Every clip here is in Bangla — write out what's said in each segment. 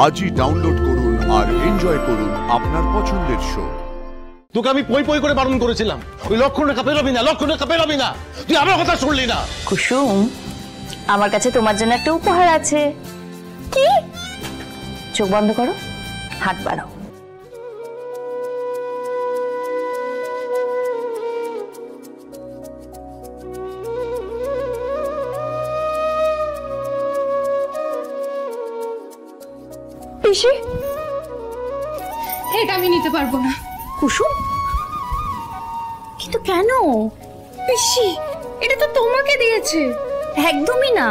আজই ডাউনলোড করুন আর এনজয় করুন আপনার পছন্দের শো। তোকে আমি পই পই করে বারণ করেছিলাম, ওই লক্ষণ রেখা পেরোবি না, লক্ষণ রেখা পেরোবি না। তুই আমার কথা শুনলি না। কুসুম, আমার কাছে তোমার জন্য একটা উপহার আছে। কি? চোখ বন্ধ করো, হাত বাড়াও। পিসি, এটা আমি নিতে পারবো না। কুসুম, কিন্তু কেন? পিসি, এটা তো তোমাকে দিয়েছে। একদমই না,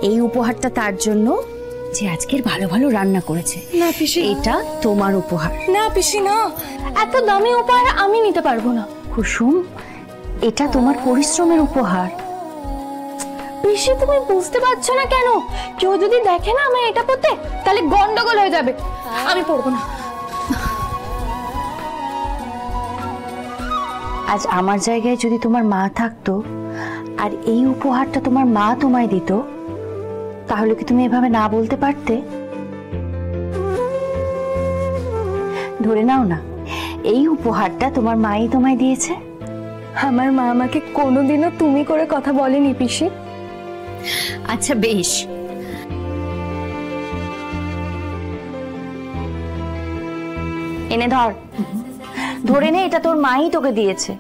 এই উপহারটা তার জন্য যে আজকের ভালো ভালো রান্না করেছে। না পিসি, এটা তোমার উপহার। না পিসি না, এত দামি উপহার আমি নিতে পারবো না। কুসুম, এটা তোমার পরিশ্রমের উপহার। পিসি, তুমি বুঝতে পারছো না কেন? কেউ যদি দেখে না আমার এটা পরতে, তাহলে গন্ডগোল হয়ে যাবে। আমি পরবো না। আজ আমার জায়গায় যদি তোমার মা থাকতো আর এই উপহারটা তোমার মা তোমায় দিত, তাহলে কি তুমি এভাবে না বলতে পারতে? ধরে নাও না, এই উপহারটা তোমার মাই তোমায় দিয়েছে। আমার মা আমাকে কোনোদিনও তুমি করে কথা বলেনি পিসি। আচ্ছা বেশ, এনে ধর, ধরে নে এটা তোর মাই তোকে দিয়েছে।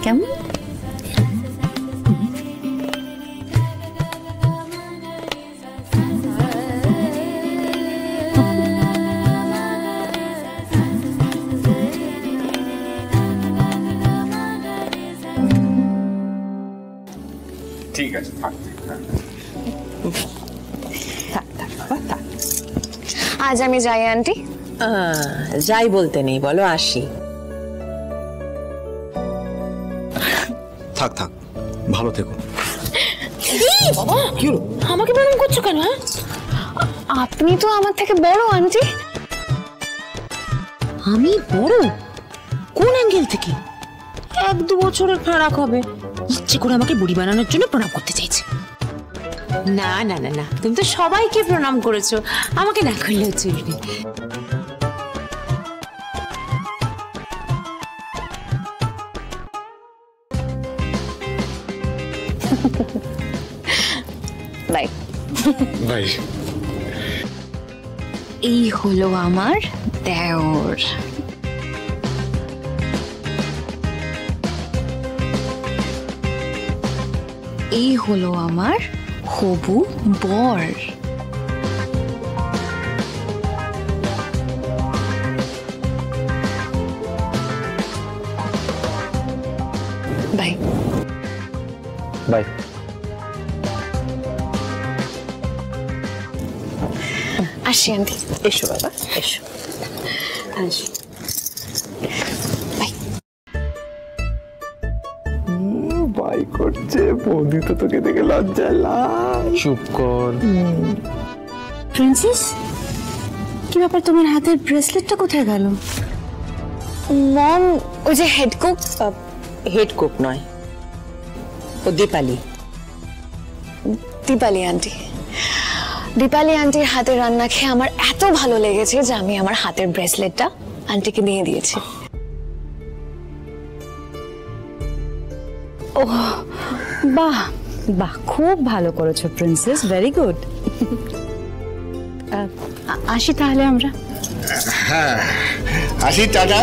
কেমন? ঠিক আছে, আজ আমি যাই আন্টি। যাই বলতে নেই, বলো আসি। থাক থাক, ভালো থেকো। আমাকে বারণ করছো কেন? আপনি তো আমার থেকে বড় আন্টি। আমি বড়? কোন অ্যাঙ্গেল থেকে? 1-2 বছরের ফারাক হবে। ইচ্ছে করে আমাকে বুড়ি বানানোর জন্য প্রণাম করতে চাইছে। না না না না, তুমি তো সবাইকে প্রণাম করেছো, আমাকে না করলেও চলবে। Bye bye. এই হলো আমার দেওর। এই হলো আমার হবু বর। Bye bye. আসি আন্টি। এসো বাবা, এসো। আসি। বাই করছে বৌদি, তো তোকে দেখে লজ্জা লাল। চুপ কর। প্রিন্সেস, কি ব্যাপার, তোমার হাতের ব্রেসলেটটা কোথায় গেল? মম, ওই যে হেড কুক। হেড কুক নয়, ও দীপালি। দীপালি আন্টি। দীপালি আন্টির হাতের রান্না খেয়ে আমার এত ভালো লেগেছে যে আমি আমার হাতের ব্রেসলেটটা আন্টিকে দিয়ে দিয়েছি। ওহ বাহ বাহ, খুব ভালো করেছো প্রিন্সেস, ভেরি গুড। আসি তাহলে আমরা। হ্যাঁ আসি, টাটা।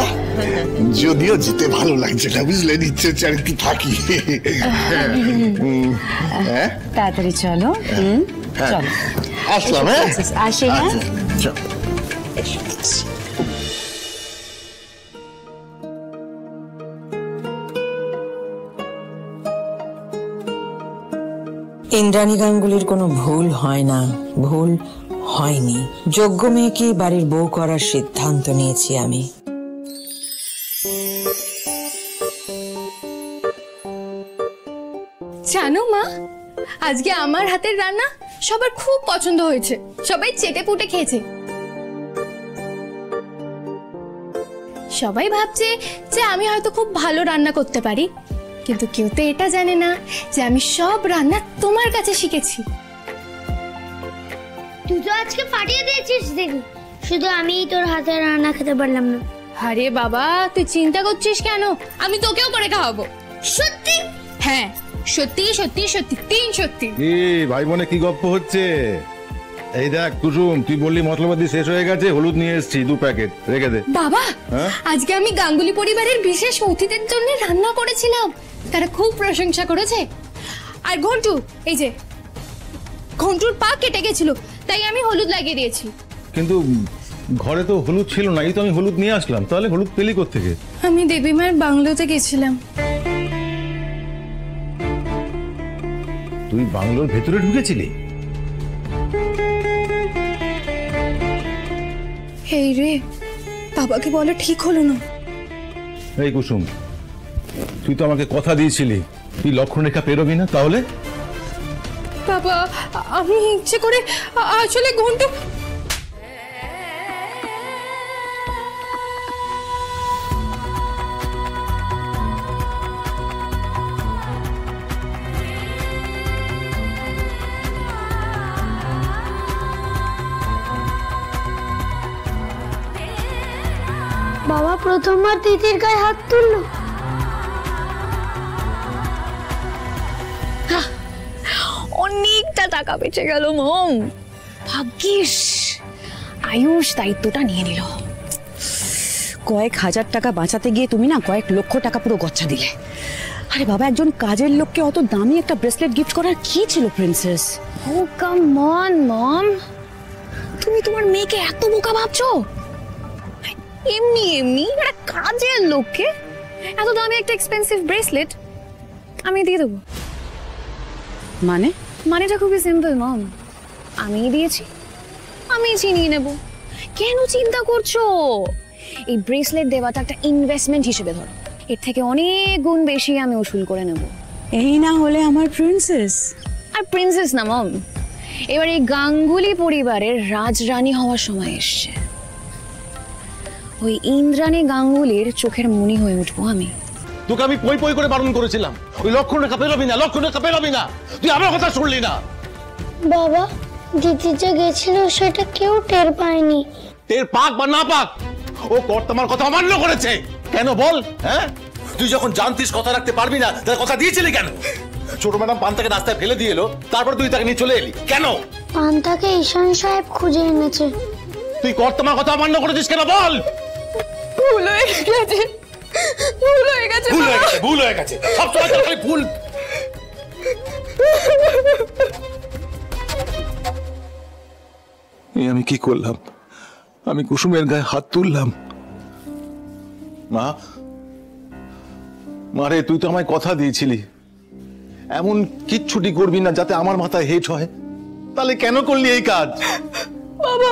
যদিও যেতে ভালো লাগছে না, বুঝলে, ইচ্ছে হচ্ছে আর একটু থাকি। তাড়াতাড়ি চলো। চলো, আসলাম। হ্যাঁ আসি। হ্যাঁ, চলো। ইন্দ্রাণী গাঙ্গুলির কোনো ভুল হয় না, ভুল হয়নি। যোগ্য মেয়েকে বাড়ির বউ করার সিদ্ধান্ত নিয়েছি আমি। জানো মা, আজকে আমার হাতের রান্না সবার খুব পছন্দ হয়েছে, সবাই চেটে পুটে খেয়েছে। সবাই ভাবছে যে আমি হয়তো খুব ভালো রান্না করতে পারি, কিন্তু কেউ তো এটা জানে না যে আমি সব রান্না তোমার কাছে শিখেছি। তুই তো আজকে ফাটিয়ে দিয়েছিস দেখি, শুধু আমিই তোর হাতে রান্না খেতে পারলাম না। আরে বাবা তুই চিন্তা করছিস কেন, আমি তোকেও করে খাওয়াবো। সত্যি? হ্যাঁ সত্যি সত্যি সত্যি, তিন সত্যি। কি ভাই বোনে কি গপ্প হচ্ছে? এই দেখ কুসুম, তুই বললি মশলাপাতি শেষ হয়ে গেছে, হলুদ নিয়ে এসেছি 2 প্যাকেট, রেখে দে। বাবা হ্যাঁ? আজকে আমি গাঙ্গুলি পরিবারের বিশেষ অতিথিদের জন্য রান্না করেছিলাম, তারা খুব প্রশংসা করেছে। আর ঘন্টু, এই যে ঘন্টুর পা কেটে গেছিল, তাই আমি হলুদ লাগিয়ে দিয়েছি। কিন্তু ঘরে তো হলুদ ছিল না, এই তো আমি হলুদ নিয়ে আসলাম। তাহলে হলুদ পেলি কোত্থেকে? আমি দেবীমার বাংলোতে গেছিলাম। তুই বাংলোর ভেতরে ঢুকেছিলি? এই রে, বাবাকে বলা ঠিক হলো না। এই কুসুম, তুই তো আমাকে কথা দিয়েছিলি তুই লক্ষ্মণরেখা পেরোবি না, তাহলে? বাবা আমি ইচ্ছে করে, আসলে ঘন্টু বাবা প্রথমবার তিতির গায়ে হাত তুললো। অনেকটা টাকা বেঁচে গেল মম। ভাগ্যিস আয়ুষ দায়িত্বটা নিয়ে নিল। কয়েক হাজার টাকা বাঁচাতে গিয়ে তুমি না কয়েক লক্ষ টাকা পুরো গচ্ছা দিলে। আরে বাবা, একজন কাজের লোককে অত দামি একটা ব্রেসলেট গিফট করার কি ছিল প্রিন্সেস? ও কাম অন মম, তুমি তোমার মেয়েকে এত বোকা ভাবছো? এমনি এমনি একটা কাজের লোককে এত দামি একটা এক্সপেন্সিভ ব্রেসলেট আমি দিয়ে দেবো। মানে? মানেটা খুবই সিম্পল মম, আমি দিয়েছি, আমি চিনিয়ে নেব। কেন চিন্তা করছো? এই ব্রেসলেট দেওয়াটা একটা ইনভেস্টমেন্ট হিসেবে ধরো, এর থেকে অনেক গুণ বেশি আমি উসুল করে নেব। এই না হলে আমার প্রিন্সেস। আর প্রিন্সেস না মম, এবার এই গাঙ্গুলি পরিবারের রাজরানী হওয়ার সময় এসছে। ওই ইন্দ্রাণী গাঙ্গুলির চোখের মনি হয়ে উঠবো আমি। তোকে আমি পই পই করে বারণ করেছিলাম, ওই লক্ষ্মণরেখা পেরোবি না, লক্ষ্মণরেখা পেরোবি না। তুই আমার কথা শুনলি না। বাবা দিদি যে গেছিল সেটা কেউ টের পায়নি। টের পাক বা না পাক, ও কর্তামার কথা অমান্য করেছে। কেন বল? হ্যাঁ, তুই যখন জানতিস কথা রাখতে পারবি না, তার কথা দিয়েছিলি কেন? ছোট ম্যাডাম পান্তাকে রাস্তায় ফেলে দিয়ে এলো, তারপর তুই তাকে নিয়ে চলে এলি কেন? পান্তাকে ঈশান সাহেব খুঁজে এনেছে। তুই কর্তামার কথা অমান্য করেছিস কেন বল? ভুল হয়ে গেছে, ভুল হয়ে গেছে, ভুল হয়ে গেছে, ভুল হয়ে গেছে, সব সময় তোর খালি ভুল। আমি কি করলাম? আমি কুসুমের গায়ে হাত তুললাম। মা, মারে তুই তো আমায় কথা দিয়েছিলি এমন কিচ্ছুটি করবি না যাতে আমার মাথায় হেট হয়, তাহলে কেন করলি এই কাজ? বাবা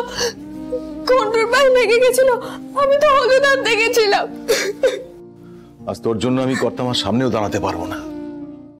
ঘন্টুর পায়ে লেগে গেছিল, আমি তো হলুদ আনতে গেছিলাম। আজ তোর জন্য আমি কর্তামার সামনেও দাঁড়াতে পারবো না।